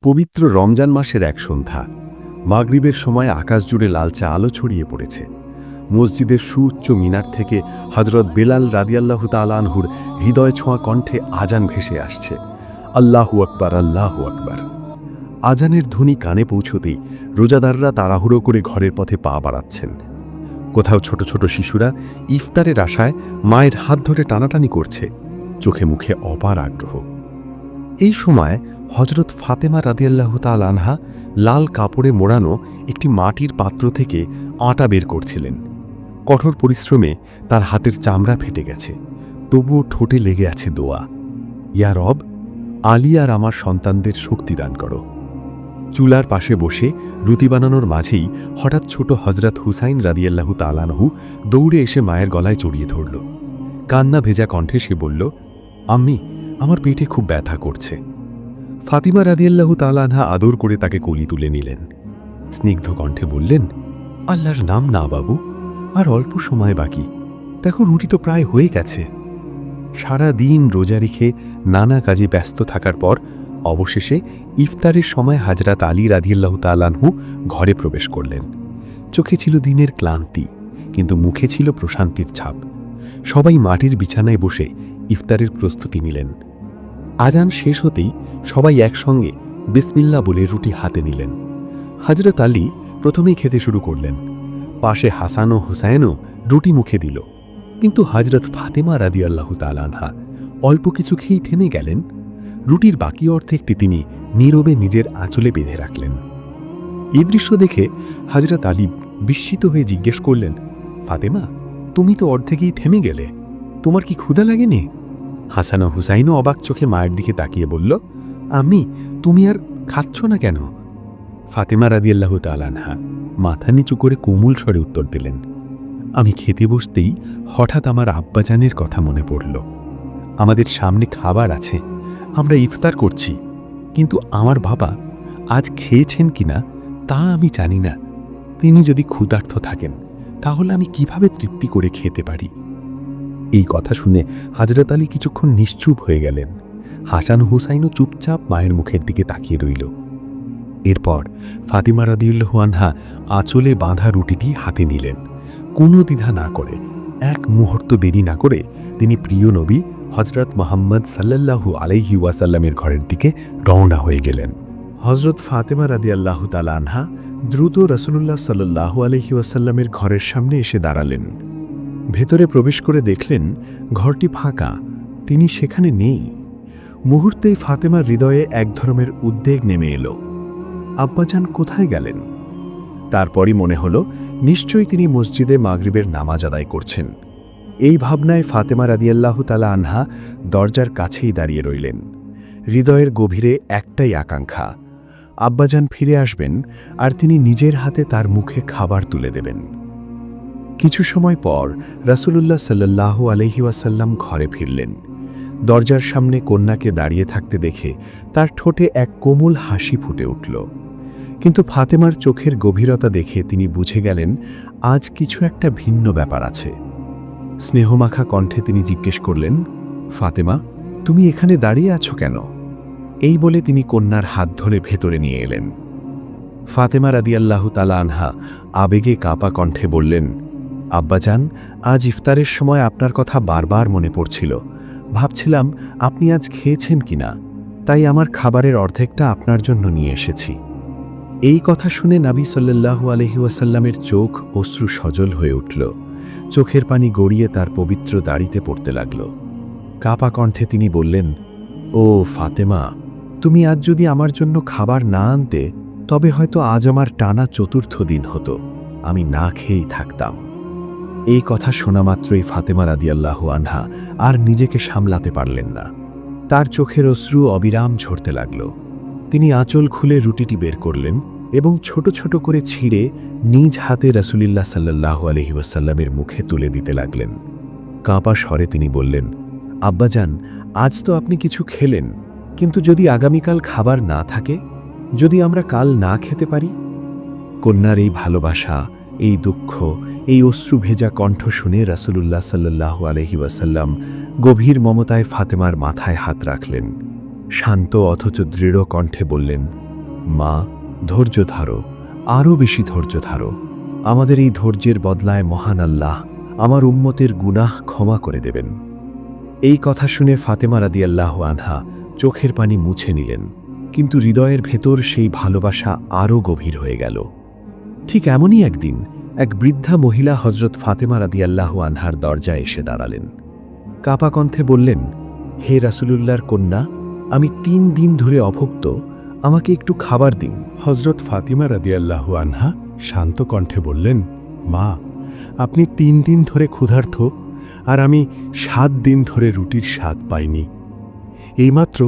পবিত্র রমজান মাসের এক সন্ধ্যা। মাগরিবের সময় আকাশ জুড়ে লালচে আলো ছড়িয়ে পড়েছে। মসজিদের সুউচ্চ মিনার থেকে হযরত বেলাল রাদিয়াল্লাহু তাআলা আনহুর হৃদয় ছোঁয়া কণ্ঠে আজান ভেসে আসছে, আল্লাহু আকবার, আল্লাহু আকবার। আজানের ধ্বনি কানে পৌঁছতেই রোজাদাররা তাড়াহুড়ো করে ঘরের পথে পা বাড়াচ্ছেন। কোথাও ছোট ছোট শিশুরা ইফতারের আশায় মায়ের হাত ধরে টানাটানি করছে, চোখে মুখে অপার আগ্রহ। এই সময় হযরত ফাতেমা রাদিয়াল্লাহু তাআলা আনহা লাল কাপড়ে মোড়ানো একটি মাটির পাত্র থেকে আটা বের করছিলেন। কঠোর পরিশ্রমে তার হাতের চামড়া ফেটে গেছে, তবুও ঠোঁটে লেগে আছে দোয়া, ইয়া রব, আলী আর আমার সন্তানদের শক্তি দান করো। চুলার পাশে বসে রুটি বানানোর মাঝেই হঠাৎ ছোট হযরত হুসাইন রাদিয়াল্লাহু তাআলা আনহু দৌড়ে এসে মায়ের গলায় জড়িয়ে ধরল। কান্না ভেজা কণ্ঠে সে বলল, আম্মি, আমার পেটে খুব ব্যথা করছে। ফাতিমা রাদিয়াল্লাহু তাআলা আনহা আদর করে তাকে কোলে তুলে নিলেন। স্নিগ্ধ কণ্ঠে বললেন, আল্লাহর নাম না বাবু, আর অল্প সময় বাকি, দেখো রুটি তো প্রায় হয়ে গেছে। সারা দিন রোজা রেখে নানা কাজে ব্যস্ত থাকার পর অবশেষে ইফতারের সময় হযরত আলী রাদিয়াল্লাহু তাআলা আনহু ঘরে প্রবেশ করলেন। চোখে ছিল দিনের ক্লান্তি, কিন্তু মুখে ছিল প্রশান্তির ছাপ। সবাই মাটির বিছানায় বসে ইফতারের প্রস্তুতি নিলেন। আজান শেষ হতেই সবাই একসঙ্গে বিসমিল্লাহ বলে রুটি হাতে নিলেন। হযরত আলী প্রথমেই খেতে শুরু করলেন। পাশে হাসান ও হুসাইনও রুটি মুখে দিল, কিন্তু হযরত ফাতেমা রাদিয়াল্লাহু তাআলা আনহা অল্প কিছু খেয়েই থেমে গেলেন। রুটির বাকি অর্ধেকটি তিনি নীরবে নিজের আঁচলে বেঁধে রাখলেন। এই দৃশ্য দেখে হযরত আলী বিস্মিত হয়ে জিজ্ঞেস করলেন, ফাতেমা, তুমি তো অর্ধেকেই থেমে গেলে, তোমার কি ক্ষুধা লাগেনি? হাসান ও হুসাইনও অবাক চোখে মায়ের দিকে তাকিয়ে বলল, আম্মি, তুমি আর খাচ্ছ না কেন? ফাতেমা রাদিয়াল্লাহু তাআলা আনহা মাথা নিচু করে কোমল স্বরে উত্তর দিলেন, আমি খেতে বসতেই হঠাৎ আমার আব্বাজানের কথা মনে পড়ল। আমাদের সামনে খাবার আছে, আমরা ইফতার করছি, কিন্তু আমার বাবা আজ খেয়েছেন কিনা তা আমি জানি না। তিনি যদি ক্ষুধার্ত থাকেন তাহলে আমি কিভাবে তৃপ্তি করে খেতে পারি? এই কথা শুনে হযরত আলী কিছুক্ষণ নিশ্চুপ হয়ে গেলেন। হাসান হুসাইনও চুপচাপ মায়ের মুখের দিকে তাকিয়ে রইল। এরপর ফাতিমা রাদিয়াল্লাহু আনহা আঁচলে বাঁধা রুটিটি হাতে নিলেন। কোনো দ্বিধা না করে, এক মুহূর্ত দেরি না করে তিনি প্রিয় নবী হযরত মুহাম্মদ সাল্লাল্লাহু আলাইহি ওয়াসাল্লামের ঘরের দিকে রওনা হয়ে গেলেন। হযরত ফাতেমা রাদিয়াল্লাহু তাআলা আনহা দ্রুত রাসূলুল্লাহ সাল্লাল্লাহু আলাইহি ওয়াসাল্লামের ঘরের সামনে এসে দাঁড়ালেন। ভেতরে প্রবেশ করে দেখলেন ঘরটি ফাঁকা, তিনি সেখানে নেই। মুহূর্তেই ফাতেমার হৃদয়ে এক ধরনের উদ্বেগ নেমে এলো, আব্বাজান কোথায় গেলেন? তারপরই মনে হলো নিশ্চয়ই তিনি মসজিদে মাগরিবের নামাজ আদায় করছেন। এই ভাবনায় ফাতেমা রাদিয়াল্লাহু তাআলা আনহা দরজার কাছেই দাঁড়িয়ে রইলেন। হৃদয়ের গভীরে একটাই আকাঙ্ক্ষা, আব্বাজান ফিরে আসবেন আর তিনি নিজের হাতে তার মুখে খাবার তুলে দেবেন। কিছু সময় পর রাসূলুল্লাহ সাল্লাল্লাহু আলাইহি ওয়াসাল্লাম ঘরে ফিরলেন। দরজার সামনে কন্যাকে দাঁড়িয়ে থাকতে দেখে তার ঠোঁটে এক কোমল হাসি ফুটে উঠল। কিন্তু ফাতেমার চোখের গভীরতা দেখে তিনি বুঝে গেলেন আজ কিছু একটা ভিন্ন ব্যাপার আছে। স্নেহমাখা কণ্ঠে তিনি জিজ্ঞেস করলেন, ফাতেমা, তুমি এখানে দাঁড়িয়ে আছো কেন? এই বলে তিনি কন্যার হাত ধরে ভেতরে নিয়ে এলেন। ফাতেমা রাদিয়াল্লাহু তাআলা আনহা আবেগে কাঁপা কণ্ঠে বললেন, আব্বাজান, আজ ইফতারের সময় আপনার কথা বারবার মনে পড়ছিল। ভাবছিলাম আপনি আজ খেয়েছেন কিনা, তাই আমার খাবারের অর্ধেকটা আপনার জন্য নিয়ে এসেছি। এই কথা শুনে নবী সাল্লাল্লাহু আলাইহি ওয়াসাল্লামের চোখ অশ্রু সজল হয়ে উঠল। চোখের পানি গড়িয়ে তার পবিত্র দাড়িতে পড়তে লাগল। কাঁপা কণ্ঠে তিনি বললেন, ও ফাতেমা, তুমি আজ যদি আমার জন্য খাবার না আনতে তবে হয়তো আজ আমার টানা চতুর্থ দিন হতো, আমি না খেয়েই থাকতাম। এই কথা শোনা মাত্রই ফাতেমা রাদিয়াল্লাহু আনহা আর নিজেকে সামলাতে পারলেন না। তার চোখের অশ্রু অবিরাম ঝরতে লাগল। তিনি আঁচল খুলে রুটিটি বের করলেন এবং ছোট ছোট করে ছিঁড়ে নিজ হাতে রাসূলুল্লাহ সাল্লাল্লাহু আলাইহি ওয়াসাল্লামের মুখে তুলে দিতে লাগলেন। কাঁপা স্বরে তিনি বললেন, আব্বাজান, আজ তো আপনি কিছু খেলেন, কিন্তু যদি আগামীকাল খাবার না থাকে, যদি আমরা কাল না খেতে পারি? কন্যার এই ভালোবাসা, এই দুঃখ, এই অশ্রু ভেজা কণ্ঠ শুনে রাসূলুল্লাহ সাল্লাল্লাহু আলাইহি ওয়াসাল্লাম গভীর মমতায় ফাতেমার মাথায় হাত রাখলেন। শান্ত অথচ দৃঢ় কণ্ঠে বললেন, মা, ধৈর্য ধারো, আরও বেশি ধৈর্য ধারো। আমাদের এই ধৈর্যের বদলায় মহান আল্লাহ আমার উম্মতের গুনাহ ক্ষমা করে দেবেন। এই কথা শুনে ফাতেমা রাদিয়াল্লাহু আনহা চোখের পানি মুছে নিলেন, কিন্তু হৃদয়ের ভেতর সেই ভালোবাসা আরও গভীর হয়ে গেল। ঠিক এমনই একদিন এক বৃদ্ধা মহিলা হজরত ফাতেমা রাদিয়াল্লাহু আনহার দরজায় এসে দাঁড়ালেন। কাপা কণ্ঠে বললেন, হে রাসূলুল্লাহর কন্যা, আমি 3 দিন ধরে অভুক্ত, আমাকে একটু খাবার দিন। হজরত ফাতিমা রাদিয়াল্লাহু আনহা শান্ত কণ্ঠে বললেন, মা, আপনি 3 দিন ধরে ক্ষুধার্ত, আর আমি 7 দিন ধরে রুটির স্বাদ পাইনি। এইমাত্র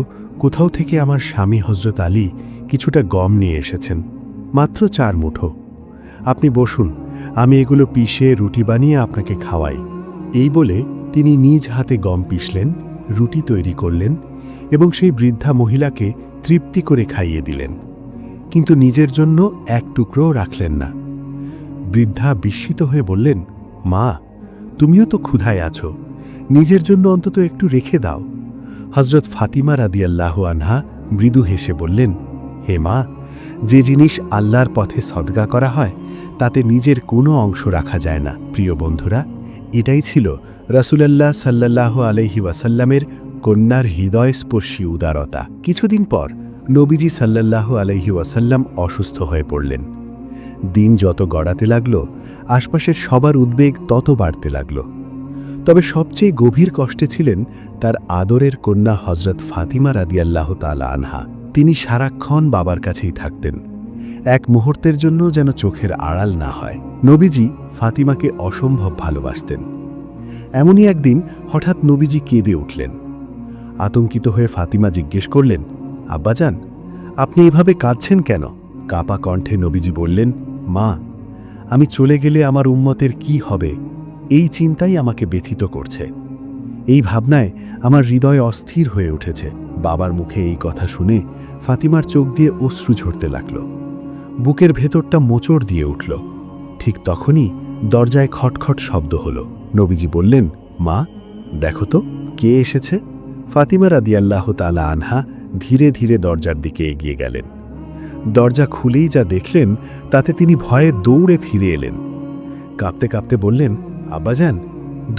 কোথাও থেকে আমার স্বামী হজরত আলী কিছুটা গম নিয়ে এসেছেন, মাত্র 4 মুঠো। আপনি বসুন, আমি এগুলো পিষে রুটি বানিয়ে আপনাকে খাওয়াই। এই বলে তিনি নিজ হাতে গম পিষলেন, রুটি তৈরি করলেন এবং সেই বৃদ্ধা মহিলাকে তৃপ্তি করে খাইয়ে দিলেন, কিন্তু নিজের জন্য এক টুকরোও রাখলেন না। বৃদ্ধা বিস্মিত হয়ে বললেন, মা, তুমিও তো ক্ষুধায় আছো, নিজের জন্য অন্তত একটু রেখে দাও। হজরত ফাতিমা রাদিয়াল্লাহু আনহা মৃদু হেসে বললেন, হে মা, যে জিনিস আল্লাহর পথে সদকা করা হয় তাতে নিজের কোনো অংশ রাখা যায় না। প্রিয় বন্ধুরা, এটাই ছিল রাসূলুল্লাহ সাল্লাল্লাহু আলাইহি ওয়াসাল্লামের কন্যার হৃদয়স্পর্শী উদারতা। কিছুদিন পর নবীজি সাল্লাল্লাহু আলাইহি ওয়াসাল্লাম অসুস্থ হয়ে পড়লেন। দিন যত গড়াতে লাগল, আশপাশের সবার উদ্বেগ তত বাড়তে লাগল। তবে সবচেয়ে গভীর কষ্টে ছিলেন তার আদরের কন্যা হজরত ফাতিমা রাদিয়াল্লাহু তাআলা আনহা। তিনি সারাক্ষণ বাবার কাছেই থাকতেন, এক মুহূর্তের জন্য যেন চোখের আড়াল না হয়। নবীজি ফাতিমাকে অসম্ভব ভালোবাসতেন। এমনই একদিন হঠাৎ নবীজি কেঁদে উঠলেন। আতঙ্কিত হয়ে ফাতিমা জিজ্ঞেস করলেন, আব্বাজান, আপনি এভাবে কাঁদছেন কেন? কাপা কণ্ঠে নবীজি বললেন, মা, আমি চলে গেলে আমার উম্মতের কি হবে, এই চিন্তাই আমাকে ব্যথিত করছে। এই ভাবনায় আমার হৃদয় অস্থির হয়ে উঠেছে। বাবার মুখে এই কথা শুনে ফাতিমার চোখ দিয়ে অশ্রু ঝরতে লাগল, বুকের ভেতরটা মোচড় দিয়ে উঠল। ঠিক তখনই দরজায় খটখট শব্দ হলো। নবীজি বললেন, মা, দেখো তো কে এসেছে। ফাতিমা রাদিয়াল্লাহু তাআলা আনহা ধীরে ধীরে দরজার দিকে এগিয়ে গেলেন। দরজা খুলেই যা দেখলেন তাতে তিনি ভয়ে দৌড়ে ফিরে এলেন। কাঁপতে কাঁপতে বললেন, আব্বাজান,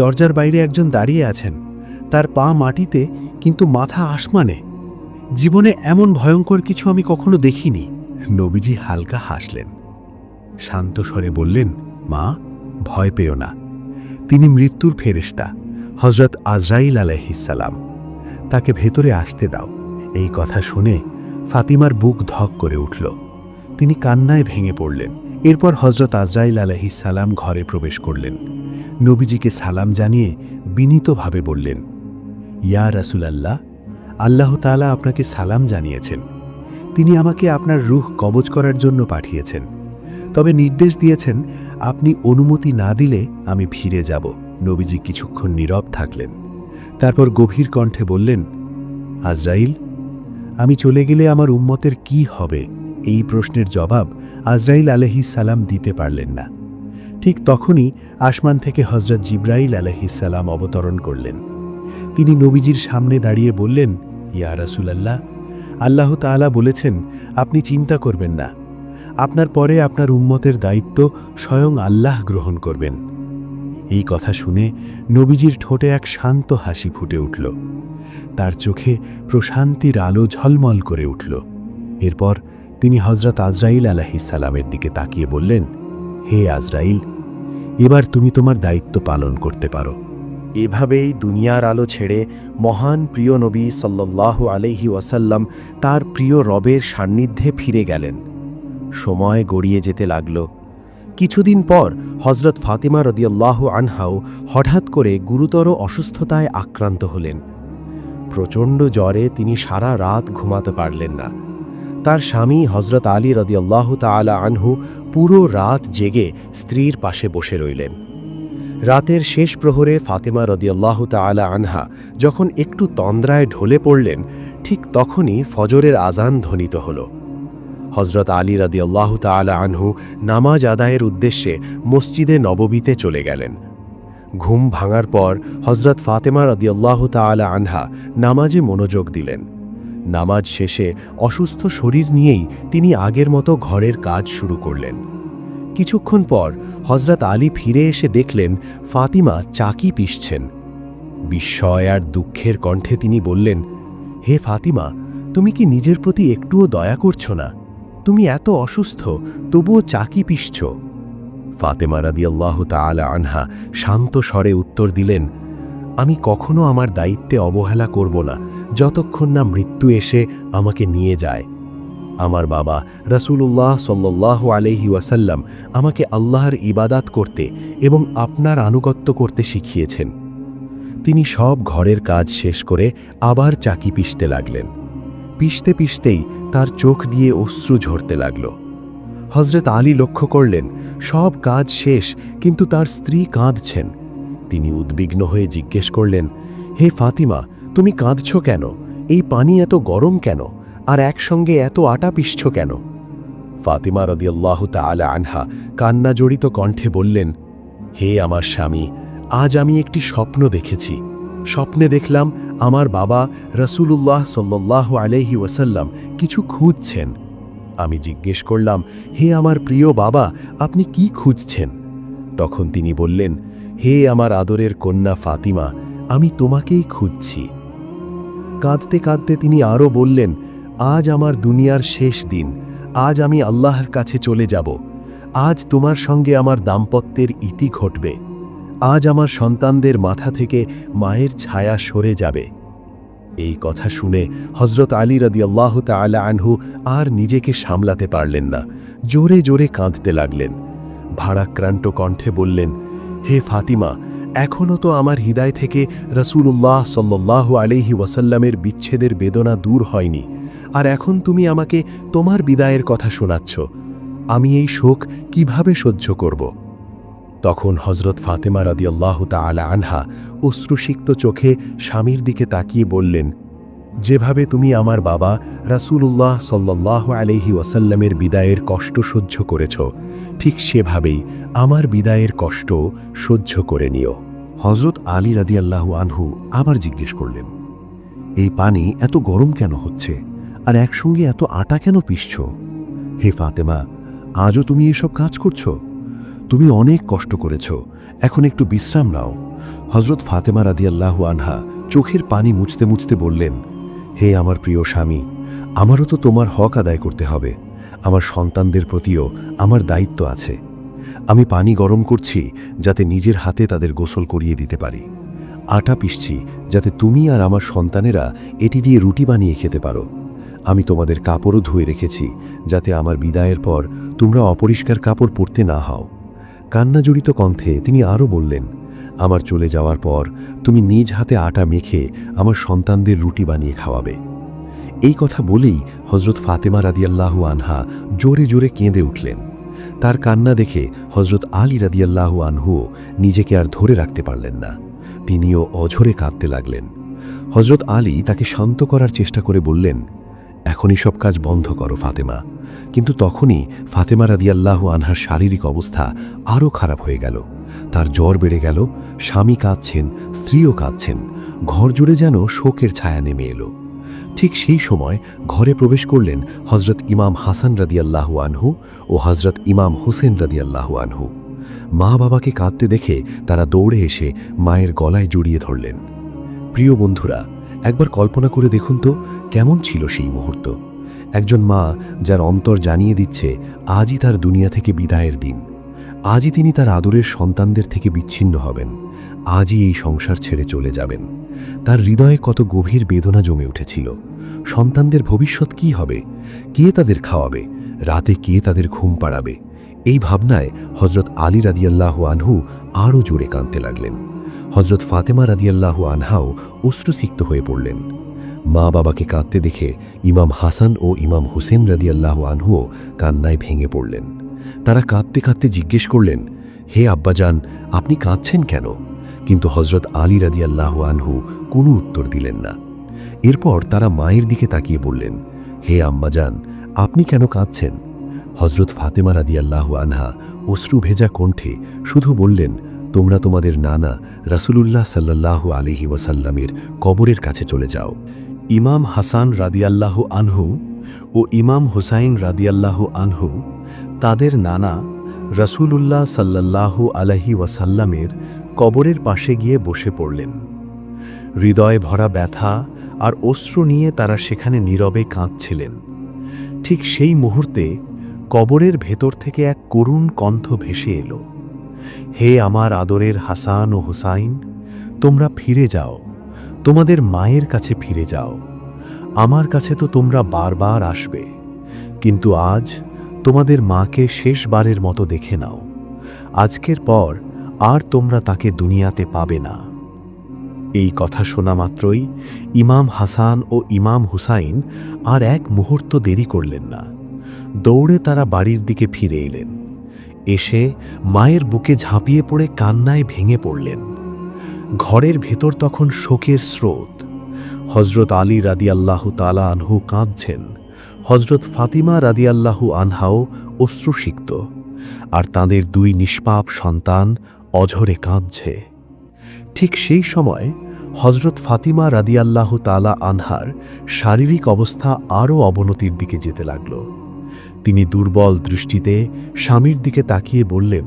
দরজার বাইরে একজন দাঁড়িয়ে আছেন, তার পা মাটিতে কিন্তু মাথা আসমানে। জীবনে এমন ভয়ঙ্কর কিছু আমি কখনো দেখিনি। নবীজি হালকা হাসলেন, শান্ত স্বরে বললেন, মা, ভয় পেও না, তিনি মৃত্যুর ফেরেশতা হযরত আজরাইল আলাইহিস সালাম, তাকে ভেতরে আসতে দাও। এই কথা শুনে ফাতিমার বুক ধক করে উঠল। তিনি কান্নায় ভেঙে পড়লেন। এরপর হযরত আজরাইল আলাইহিস সালাম ঘরে প্রবেশ করলেন। নবীজিকে সালাম জানিয়ে বিনীতভাবে বললেন, ইয়া রাসূলুল্লাহ, আল্লাহ তাআলা আপনাকে সালাম জানিয়েছেন। তিনি আমাকে আপনার রূহ কবজ করার জন্য পাঠিয়েছেন, তবে নির্দেশ দিয়েছেন আপনি অনুমতি না দিলে আমি ফিরে যাব। নবীজি কিছুক্ষণ নীরব থাকলেন, তারপর গভীর কণ্ঠে বললেন, আজরাইল, আমি চলে গেলে আমার উম্মতের কি হবে? এই প্রশ্নের জবাব আজরাইল আলাইহিস সালাম দিতে পারলেন না। ঠিক তখনই আসমান থেকে হযরত জিবরাইল আলাইহিস সালাম অবতরণ করলেন। তিনি নবীজির সামনে দাঁড়িয়ে বললেন, ইয়া রাসূলুল্লাহ, আল্লাহ তাআলা বলেছেন আপনি চিন্তা করবেন না, আপনার পরে আপনার উম্মতের দায়িত্ব স্বয়ং আল্লাহ গ্রহণ করবেন। এই কথা শুনে নবীজির ঠোঁটে এক শান্ত হাসি ফুটে উঠল, তার চোখে প্রশান্তির আলো ঝলমল করে উঠল। এরপর তিনি হযরত আজরাইল আলাইহিস সালামের দিকে তাকিয়ে বললেন, হে আজরাইল, এবার তুমি তোমার দায়িত্ব পালন করতে পারো। এভাবেই দুনিয়ার আলো ছেড়ে মহান প্রিয় নবী সাল্লাল্লাহু আলাইহি ওয়াসাল্লাম তার প্রিয় রবের সান্নিধ্যে ফিরে গেলেন। সময় গড়িয়ে যেতে লাগল। কিছুদিন পর হযরত ফাতিমা রাদিয়াল্লাহু আনহাও হঠাৎ করে গুরুতর অসুস্থতায় আক্রান্ত হলেন। প্রচণ্ড জ্বরে তিনি সারা রাত ঘুমাতে পারলেন না। তার স্বামী হযরত আলী রাদিয়াল্লাহু তাআলা আনহু পুরো রাত জেগে স্ত্রীর পাশে বসে রইলেন। রাতের শেষ প্রহরে ফাতিমা রাদিয়াল্লাহু তাআলা আনহা যখন একটু তন্দ্রায় ঢলে পড়লেন, ঠিক তখনই ফজরের আজান ধ্বনিত হল। হযরত আলী রাদিয়াল্লাহু তাআলা আনহু নামাজ আদায়ের উদ্দেশ্যে মসজিদে নববীতে চলে গেলেন। ঘুম ভাঙার পর হযরত ফাতিমা রাদিয়াল্লাহু তাআলা আনহা নামাজে মনোযোগ দিলেন। নামাজ শেষে অসুস্থ শরীর নিয়েই তিনি আগের মতো ঘরের কাজ শুরু করলেন। কিছুক্ষণ পর হযরত আলী ফিরে এসে দেখলেন ফাতিমা চাকি পিষছেন। বিস্ময় আর দুঃখের কণ্ঠে তিনি বললেন, হে ফাতিমা, তুমি কি নিজের প্রতি একটুও দয়া করছো না? তুমি এত অসুস্থ, তবুও চাকি পিষছ। ফাতেমা রাদিয়াল্লাহু তাআলা আনহা শান্ত স্বরে উত্তর দিলেন, আমি কখনো আমার দায়িত্বে অবহেলা করব না যতক্ষণ না মৃত্যু এসে আমাকে নিয়ে যায়। আমার বাবা রাসূলুল্লাহ সাল্লাল্লাহু আলাইহি ওয়াসাল্লাম আমাকে আল্লাহর ইবাদাত করতে এবং আপনার আনুগত্য করতে শিখিয়েছেন। তিনি সব ঘরের কাজ শেষ করে আবার চাকি পিষতে লাগলেন। পিষতে পিষতেই তার চোখ দিয়ে অশ্রু ঝরতে লাগল। হযরত আলী লক্ষ্য করলেন সব কাজ শেষ, কিন্তু তার স্ত্রী কাঁদছেন। তিনি উদ্বিগ্ন হয়ে জিজ্ঞেস করলেন, হে ফাতিমা, তুমি কাঁদছ কেন? এই পানি এত গরম কেন? আর একসঙ্গে এত আটা পিষছ কেন? ফাতিমা রাদিয়াল্লাহু তাআলা আনহা কান্না জড়িত কণ্ঠে বললেন, হে আমার স্বামী, আজ আমি একটি স্বপ্ন দেখেছি। স্বপ্নে দেখলাম আমার বাবা রাসূলুল্লাহ সাল্লাল্লাহু আলাইহি ওয়াসাল্লাম কিছু খুঁজছেন। আমি জিজ্ঞেস করলাম, হে আমার প্রিয় বাবা, আপনি কি খুঁজছেন? তখন তিনি বললেন, হে আমার আদরের কন্যা ফাতিমা, আমি তোমাকেই খুঁজছি। কাঁদতে কাঁদতে তিনি আরও বললেন, আজ আমার দুনিয়ার শেষ দিন। আজ আমি আল্লাহর কাছে চলে যাব। আজ তোমার সঙ্গে আমার দাম্পত্যের ইতি ঘটবে। আজ আমার সন্তানদের মাথা থেকে মায়ের ছায়া সরে যাবে। এই কথা শুনে হযরত আলী রাদিয়াল্লাহু তাআলা আনহু আর নিজেকে সামলাতে পারলেন না, জোরে জোরে কাঁদতে লাগলেন। ভারাক্রান্ত কণ্ঠে বললেন, হে ফাতিমা, এখনও তো আমার হৃদয় থেকে রাসূলুল্লাহ সাল্লাল্লাহু আলাইহি ওয়াসাল্লামের বিচ্ছেদের বেদনা দূর হয়নি, আর এখন তুমি আমাকে তোমার বিদায়ের কথা শোনাচ্ছ। আমি এই শোক কিভাবে সহ্য করব? তখন হযরত ফাতেমা রাদিয়াল্লাহু তাআলা আনহা অশ্রুসিক্ত চোখে স্বামীর দিকে তাকিয়ে বললেন, যেভাবে তুমি আমার বাবা রাসূলুল্লাহ সাল্লাল্লাহু আলাইহি ওয়াসাল্লামের বিদায়ের কষ্ট সহ্য করেছ, ঠিক সেভাবেই আমার বিদায়ের কষ্ট সহ্য করে নিও। হযরত আলী রাদিয়াল্লাহু আনহু আবার জিজ্ঞেস করলেন, এই পানি এত গরম কেন হচ্ছে, আর একসঙ্গে এত আটা কেন পিষছ? হে ফাতেমা, আজও তুমি এসব কাজ করছো? তুমি অনেক কষ্ট করেছ, এখন একটু বিশ্রাম নাও। হযরত ফাতেমা রাদিয়াল্লাহু আনহা চোখের পানি মুছতে মুছতে বললেন, হে আমার প্রিয় স্বামী, আমারও তো তোমার হক আদায় করতে হবে। আমার সন্তানদের প্রতিও আমার দায়িত্ব আছে। আমি পানি গরম করছি যাতে নিজের হাতে তাদের গোসল করিয়ে দিতে পারি। আটা পিষছি যাতে তুমি আর আমার সন্তানেরা এটি দিয়ে রুটি বানিয়ে খেতে পারো। আমি তোমাদের কাপড়ও ধুয়ে রেখেছি যাতে আমার বিদায়ের পর তোমরা অপরিষ্কার কাপড় পরতে না হও। কান্নাজড়িত কণ্ঠে তিনি আরও বললেন, আমার চলে যাওয়ার পর তুমি নিজ হাতে আটা মেখে আমার সন্তানদের রুটি বানিয়ে খাওয়াবে। এই কথা বলেই হযরত ফাতেমা রাদিয়াল্লাহু আনহা জোরে জোরে কেঁদে উঠলেন। তার কান্না দেখে হযরত আলী রাদিয়াল্লাহু আনহুও নিজেকে আর ধরে রাখতে পারলেন না। তিনিও অঝরে কাঁদতে লাগলেন। হযরত আলী তাকে শান্ত করার চেষ্টা করে বললেন, এখনই সব কাজ বন্ধ করো ফাতেমা। কিন্তু তখনই ফাতেমা রাদিয়াল্লাহু আনহার শারীরিক অবস্থা আরও খারাপ হয়ে গেল। তার জ্বর বেড়ে গেল, স্বামী কাঁদছেন, স্ত্রীও কাঁদছেন, ঘর জুড়ে যেন শোকের ছায়া নেমে এলো। ঠিক সেই সময় ঘরে প্রবেশ করলেন হযরত ইমাম হাসান রাদিয়াল্লাহু আনহু ও হযরত ইমাম হুসেন রাদিয়াল্লাহু আনহু। মা বাবাকে কাঁদতে দেখে তারা দৌড়ে এসে মায়ের গলায় জড়িয়ে ধরলেন। প্রিয় বন্ধুরা, একবার কল্পনা করে দেখুন তো কেমন ছিল সেই মুহূর্ত। একজন মা যার অন্তর জানিয়ে দিচ্ছে আজই তার দুনিয়া থেকে বিদায়ের দিন। আজই তিনি তার আদরের সন্তানদের থেকে বিচ্ছিন্ন হবেন। আজই এই সংসার ছেড়ে চলে যাবেন। তার হৃদয়ে কত গভীর বেদনা জমে উঠেছিল। সন্তানদের ভবিষ্যৎ কি হবে? কে তাদের খাওয়াবে? রাতে কে তাদের ঘুম পাড়াবে? এই ভাবনায় হযরত আলী রাদিয়াল্লাহু আনহু আরও জোরে কাঁদতে লাগলেন। হযরত ফাতেমা রাদিয়াল্লাহু আনহাও অশ্রুসিক্ত হয়ে পড়লেন। মা বাবাকে কাঁদতে দেখে ইমাম হাসান ও ইমাম হুসেন রাদিয়াল্লাহু আনহুও কান্নায় ভেঙে পড়লেন। তারা কাঁদতে কাঁদতে জিজ্ঞেস করলেন, হে আব্বাজান, আপনি কাঁদছেন কেন? কিন্তু হযরত আলী রাদিয়াল্লাহু আনহু কোনো উত্তর দিলেন না। এরপর তারা মায়ের দিকে তাকিয়ে বললেন, হে আম্মাজান, আপনি কেন কাঁদছেন? হযরত ফাতেমা রাদিয়াল্লাহু আনহা অশ্রু ভেজা কণ্ঠে শুধু বললেন, তোমরা তোমাদের নানা রাসূলুল্লাহ সাল্লাল্লাহু আলাইহি ওয়াসাল্লামের কবরের কাছে চলে যাও। ইমাম হাসান রাদিয়াল্লাহু আনহু ও ইমাম হুসাইন রাদিয়াল্লাহু আনহু তাদের নানা রাসূলুল্লাহ সাল্লাল্লাহু আলাইহি ওয়াসাল্লামের কবরের পাশে গিয়ে বসে পড়লেন। হৃদয়ে ভরা ব্যথা আর অশ্রু নিয়ে তারা সেখানে নীরবে কাঁদছিলেন। ঠিক সেই মুহূর্তে কবরের ভেতর থেকে এক করুণ কণ্ঠ ভেসে এলো, হে আমার আদরের হাসান ও হুসাইন, তোমরা ফিরে যাও, তোমাদের মায়ের কাছে ফিরে যাও। আমার কাছে তো তোমরা বারবার আসবে, কিন্তু আজ তোমাদের মাকে শেষবারের মতো দেখে নাও। আজকের পর আর তোমরা তাকে দুনিয়াতে পাবে না। এই কথা শোনা মাত্রই ইমাম হাসান ও ইমাম হুসাইন আর এক মুহূর্ত দেরি করলেন না। দৌড়ে তারা বাড়ির দিকে ফিরে এলেন। এসে মায়ের বুকে ঝাঁপিয়ে পড়ে কান্নায় ভেঙে পড়লেন। ঘরের ভেতর তখন শোকের স্রোত। হজরত আলী রাদিয়াল্লাহু তাআলা আনহু কাঁদছেন, হজরত ফাতিমা রাদিয়াল্লাহু আনহাও অশ্রুসিক্ত, আর তাঁদের দুই নিষ্পাপ সন্তান অঝরে কাঁদছে। ঠিক সেই সময় হজরত ফাতিমা রাদিয়াল্লাহু তাআলা আনহার শারীরিক অবস্থা আরও অবনতির দিকে যেতে লাগল। তিনি দুর্বল দৃষ্টিতে স্বামীর দিকে তাকিয়ে বললেন,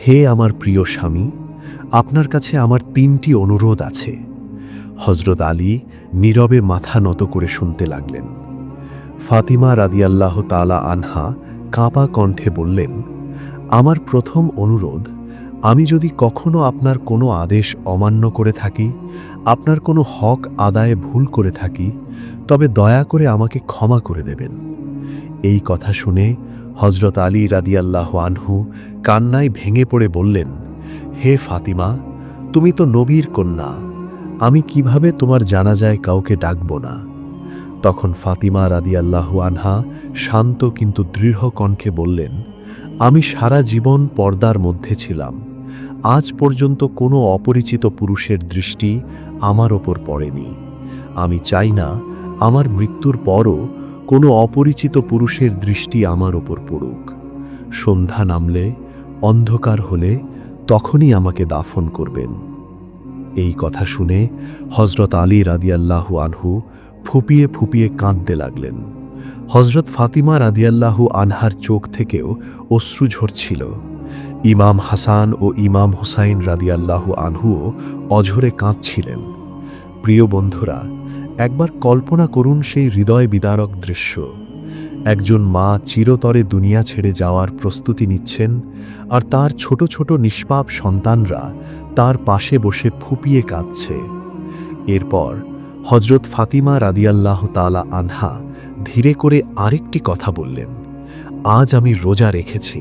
হে আমার প্রিয় স্বামী, আপনার কাছে আমার 3টি অনুরোধ আছে। হজরত আলী নীরবে মাথা নত করে শুনতে লাগলেন। ফাতিমা রাদিয়াল্লাহু তাআলা আনহা কাঁপা কণ্ঠে বললেন, আমার প্রথম অনুরোধ, আমি যদি কখনো আপনার কোনো আদেশ অমান্য করে থাকি, আপনার কোনো হক আদায়ে ভুল করে থাকি, তবে দয়া করে আমাকে ক্ষমা করে দেবেন। এই কথা শুনে হজরত আলী রাদিয়াল্লাহু আনহু কান্নায় ভেঙে পড়ে বললেন, হে ফাতিমা, তুমি তো নবীর কন্যা, আমি কিভাবে তোমার জানাজায় কাউকে ডাকব না। তখন ফাতিমা রাদিয়াল্লাহু আনহা শান্ত কিন্তু দৃঢ় কণ্ঠে বললেন, আমি সারা জীবন পর্দার মধ্যে ছিলাম, আজ পর্যন্ত কোনো অপরিচিত পুরুষের দৃষ্টি আমার ওপর পড়েনি। আমি চাই না আমার মৃত্যুর পরও কোনো অপরিচিত পুরুষের দৃষ্টি আমার ওপর পড়ুক। সন্ধ্যা নামলে, অন্ধকার হলে তখনই আমাকে দাফন করবেন। এই কথা শুনে হজরত আলী রাদিয়াল্লাহু আনহু ফুপিয়ে ফুপিয়ে কাঁদতে লাগলেন। হজরত ফাতিমা রাদিয়াল্লাহু আনহার চোখ থেকেও অশ্রু ঝরছিল। ইমাম হাসান ও ইমাম হুসাইন রাদিয়াল্লাহু আনহুও অঝরে কাঁদছিলেন। প্রিয় বন্ধুরা, একবার কল্পনা করুন সেই হৃদয় বিদারক দৃশ্য। একজন মা চিরতরে দুনিয়া ছেড়ে যাওয়ার প্রস্তুতি নিচ্ছেন, আর তার ছোট ছোট নিষ্পাপ সন্তানরা তার পাশে বসে ফুপিয়ে কাঁদছে। এরপর হজরত ফাতিমা রাদিয়াল্লাহু তাআলা আনহা ধীরে করে আরেকটি কথা বললেন, আজ আমি রোজা রেখেছি।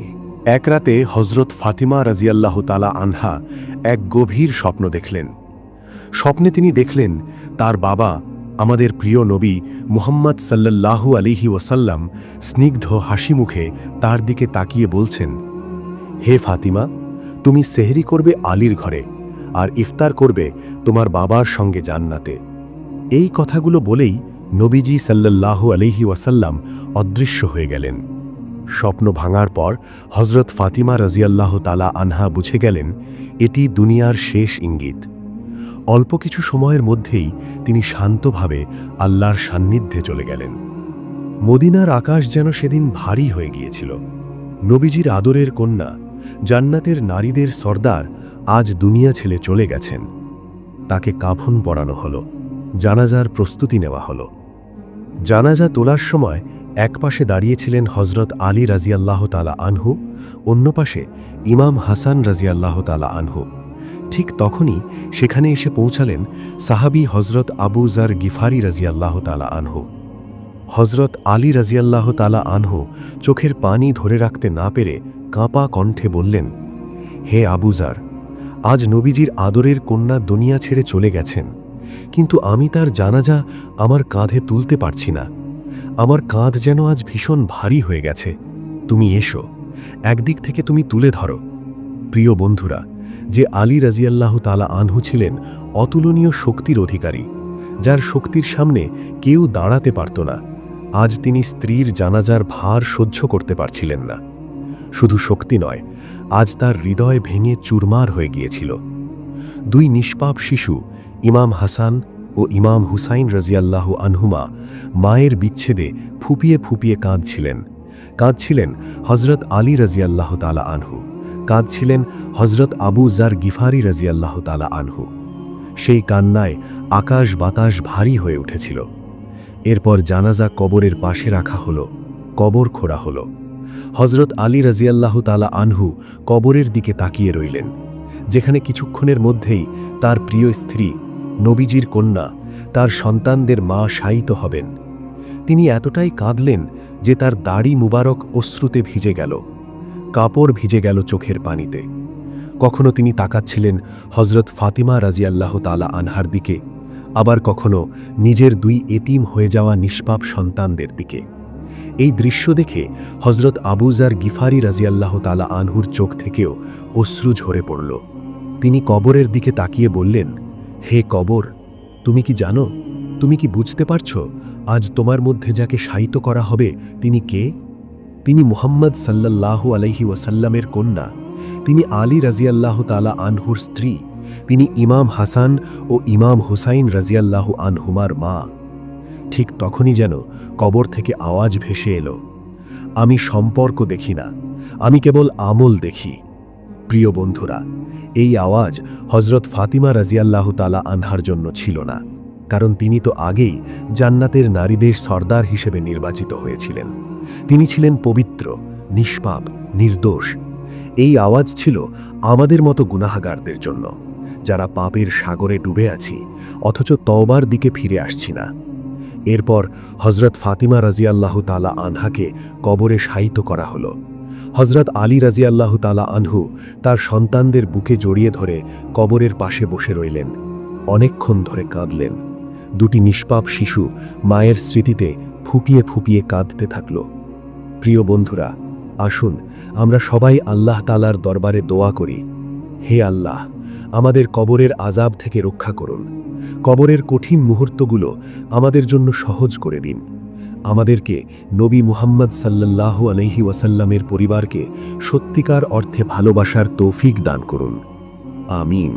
এক রাতে হজরত ফাতিমা রাদিয়াল্লাহু তাআলা আনহা এক গভীর স্বপ্ন দেখলেন। স্বপ্নে তিনি দেখলেন তার বাবা, আমাদের প্রিয় নবী মুহাম্মদ সাল্লাল্লাহু আলাইহি ওয়াসাল্লাম স্নিগ্ধ হাসি মুখে তার দিকে তাকিয়ে বলছেন, হে ফাতিমা, তুমি সেহরি করবে আলীর ঘরে, আর ইফতার করবে তোমার বাবার সঙ্গে জান্নাতে। এই কথাগুলো বলেই নবীজি সাল্লাল্লাহু আলাইহি ওয়াসাল্লাম অদৃশ্য হয়ে গেলেন। স্বপ্ন ভাঙার পর হজরত ফাতিমা রাদিয়াল্লাহু তাআলা আনহা বুঝে গেলেন এটি দুনিয়ার শেষ ইঙ্গিত। অল্প কিছু সময়ের মধ্যেই তিনি শান্তভাবে আল্লাহর সান্নিধ্যে চলে গেলেন। মদিনার আকাশ যেন সেদিন ভারী হয়ে গিয়েছিল। নবীজির আদরের কন্যা, জান্নাতের নারীদের সর্দার আজ দুনিয়া ছেড়ে চলে গেছেন। তাকে কাফন পরানো হলো, জানাজার প্রস্তুতি নেওয়া হলো। জানাজা তোলার সময় এক পাশে দাঁড়িয়েছিলেন হজরত আলী রাদিয়াল্লাহু তাআলা আনহু, অন্য পাশে ইমাম হাসান রাদিয়াল্লাহু তাআলা আনহু। ঠিক তখনই সেখানে এসে পৌঁছালেন সাহাবী হজরত আবু যার গিফারি রাদিয়াল্লাহু তাআলা আনহু। হজরত আলী রাদিয়াল্লাহু তাআলা আনহু চোখের পানি ধরে রাখতে না পেরে কাঁপা কণ্ঠে বললেন, হে আবু যার, আজ নবীজির আদরের কন্যা দুনিয়া ছেড়ে চলে গেছেন, কিন্তু আমি তার জানাজা আমার কাঁধে তুলতে পারছি না। আমার কাঁধ যেন আজ ভীষণ ভারী হয়ে গেছে। তুমি এসো, একদিক থেকে তুমি তুলে ধরো। প্রিয় বন্ধুরা, যে আলী রাদিয়াল্লাহু তাআলা আনহু ছিলেন অতুলনীয় শক্তির অধিকারী, যার শক্তির সামনে কেউ দাঁড়াতে পারত না, আজ তিনি স্ত্রীর জানাজার ভার সহ্য করতে পারছিলেন না। শুধু শক্তি নয়, আজ তার হৃদয় ভেঙে চুরমার হয়ে গিয়েছিল। দুই নিষ্পাপ শিশু ইমাম হাসান ও ইমাম হুসাইন রাজিয়াল্লাহু আনহুমা মায়ের বিচ্ছেদে ফুপিয়ে ফুপিয়ে কাঁদছিলেন হজরত আলী রাজিয়াল্লাহ তালা আনহু, কাঁদছিলেন হজরত আবু জার গিফারি রাজিয়াল্লাহ তালা আনহু। সেই কান্নায় আকাশ বাতাস ভারী হয়ে উঠেছিল। এরপর জানাজা কবরের পাশে রাখা হলো, কবর খোঁড়া হলো। হজরত আলী রাজিয়াল্লাহ তালা আনহু কবরের দিকে তাকিয়ে রইলেন, যেখানে কিছুক্ষণের মধ্যেই তার প্রিয় স্ত্রী, নবীজির কন্যা, তার সন্তানদের মা শায়িত হবেন। তিনি এতটাই কাঁদলেন যে তার দাড়ি মুবারক অশ্রুতে ভিজে গেল, কাপড় ভিজে গেল চোখের পানিতে। কখনো তিনি তাকাচ্ছিলেন হজরত ফাতিমা রাজিয়াল্লাহ তালা আনহার দিকে, আবার কখনো নিজের দুই এতিম হয়ে যাওয়া নিষ্পাপ সন্তানদের দিকে। এই দৃশ্য দেখে হজরত আবু জার গিফারি রাজিয়াল্লাহ তালা আনহুর চোখ থেকেও অশ্রু ঝরে পড়ল। তিনি কবরের দিকে তাকিয়ে বললেন, হে কবর, তুমি কি জানো, তুমি কি বুঝতে পারছো আজ তোমার মধ্যে যাকে শায়িত করা হবে তিনি কে? তিনি মুহাম্মদ সাল্লাল্লাহু আলাইহি ওয়াসাল্লামের কন্যা, তিনি আলী রাজিয়াল্লাহ তালা আনহুর স্ত্রী, তিনি ইমাম হাসান ও ইমাম হুসাইন রাজিয়াল্লাহু আনহুমার মা। ঠিক তখনই যেন কবর থেকে আওয়াজ ভেসে এলো, আমি সম্পর্ক দেখি না, আমি কেবল আমল দেখি। প্রিয় বন্ধুরা, এই আওয়াজ হজরত ফাতিমা রাজিয়াল্লাহ তালা আনহার জন্য ছিল না, কারণ তিনি তো আগেই জান্নাতের নারীদের সর্দার হিসেবে নির্বাচিত হয়েছিলেন। তিনি ছিলেন পবিত্র, নিষ্পাপ, নির্দোষ। এই আওয়াজ ছিল আমাদের মতো গুনাহগারদের জন্য, যারা পাপের সাগরে ডুবে আছি অথচ তওবার দিকে ফিরে আসছি না। এরপর হজরত ফাতিমা রাজিয়াল্লাহ তালা আনহাকে কবরে শায়িত করা হলো। হজরত আলী রাজিয়াল্লাহ তালা আনহু তার সন্তানদের বুকে জড়িয়ে ধরে কবরের পাশে বসে রইলেন, অনেকক্ষণ ধরে কাঁদলেন। দুটি নিষ্পাপ শিশু মায়ের স্মৃতিতে ফুপিয়ে ফুপিয়ে কাঁদতে থাকল। প্রিয় বন্ধুরা, আসুন আমরা সবাই আল্লাহ তাআলার দরবারে দোয়া করি, হে আল্লাহ, আমাদের কবরের আযাব থেকে রক্ষা করুন, কবরের কঠিন মুহূর্তগুলো আমাদের জন্য সহজ করে দিন। আমাদেরকে নবী মুহাম্মদ সাল্লাল্লাহু আলাইহি ওয়াসাল্লামের পরিবারকে সত্যিকার অর্থে ভালোবাসার তৌফিক দান করুন। আমিন।